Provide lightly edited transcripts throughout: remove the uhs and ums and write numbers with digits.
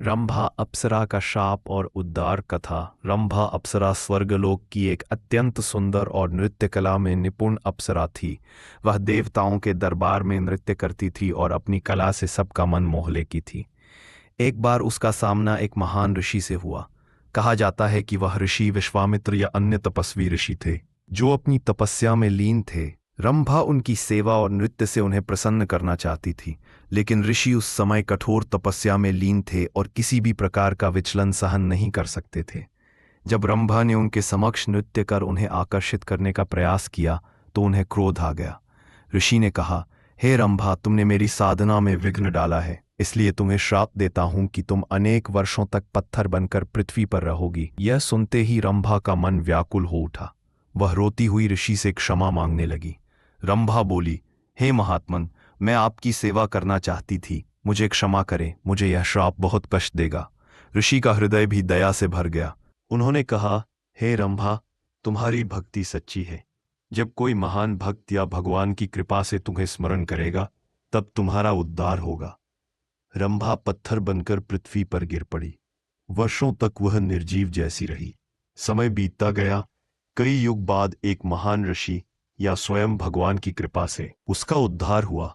रंभा अप्सरा का शाप और उद्धार कथा। रंभा अप्सरा स्वर्गलोक की एक अत्यंत सुंदर और नृत्य कला में निपुण अप्सरा थी। वह देवताओं के दरबार में नृत्य करती थी और अपनी कला से सबका मन मोह लेती थी। एक बार उसका सामना एक महान ऋषि से हुआ। कहा जाता है कि वह ऋषि विश्वामित्र या अन्य तपस्वी ऋषि थे, जो अपनी तपस्या में लीन थे। रंभा उनकी सेवा और नृत्य से उन्हें प्रसन्न करना चाहती थी, लेकिन ऋषि उस समय कठोर तपस्या में लीन थे और किसी भी प्रकार का विचलन सहन नहीं कर सकते थे। जब रंभा ने उनके समक्ष नृत्य कर उन्हें आकर्षित करने का प्रयास किया तो उन्हें क्रोध आ गया। ऋषि ने कहा, हे रंभा, तुमने मेरी साधना में विघ्न डाला है, इसलिए तुम्हें श्राप देता हूं कि तुम अनेक वर्षों तक पत्थर बनकर पृथ्वी पर रहोगी। यह सुनते ही रंभा का मन व्याकुल हो उठा। वह रोती हुई ऋषि से क्षमा मांगने लगी। रंभा बोली, हे महात्मन, मैं आपकी सेवा करना चाहती थी, मुझे क्षमा करें, मुझे यह श्राप बहुत कष्ट देगा। ऋषि का हृदय भी दया से भर गया। उन्होंने कहा, हे रंभा, तुम्हारी भक्ति सच्ची है। जब कोई महान भक्त या भगवान की कृपा से तुम्हें स्मरण करेगा, तब तुम्हारा उद्धार होगा। रंभा पत्थर बनकर पृथ्वी पर गिर पड़ी। वर्षों तक वह निर्जीव जैसी रही। समय बीतता गया। कई युग बाद एक महान ऋषि या स्वयं भगवान की कृपा से उसका उद्धार हुआ।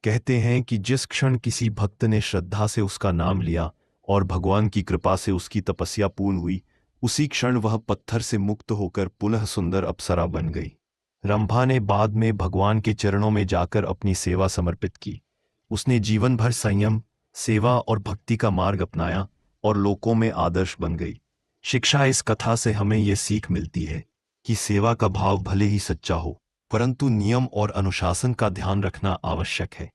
कहते हैं कि जिस क्षण किसी भक्त ने श्रद्धा से उसका नाम लिया और भगवान की कृपा से उसकी तपस्या पूर्ण हुई, उसी क्षण वह पत्थर से मुक्त होकर पुनः सुंदर अप्सरा बन गई। रंभा ने बाद में भगवान के चरणों में जाकर अपनी सेवा समर्पित की। उसने जीवन भर संयम, सेवा और भक्ति का मार्ग अपनाया और लोकों में आदर्श बन गई। शिक्षा इस कथा से हमें यह सीख मिलती है कि सेवा का भाव भले ही सच्चा हो, परंतु नियम और अनुशासन का ध्यान रखना आवश्यक है।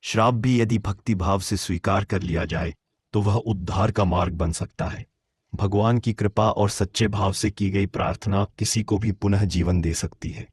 श्राप भी यदि भक्ति भाव से स्वीकार कर लिया जाए तो वह उद्धार का मार्ग बन सकता है। भगवान की कृपा और सच्चे भाव से की गई प्रार्थना किसी को भी पुनः जीवन दे सकती है।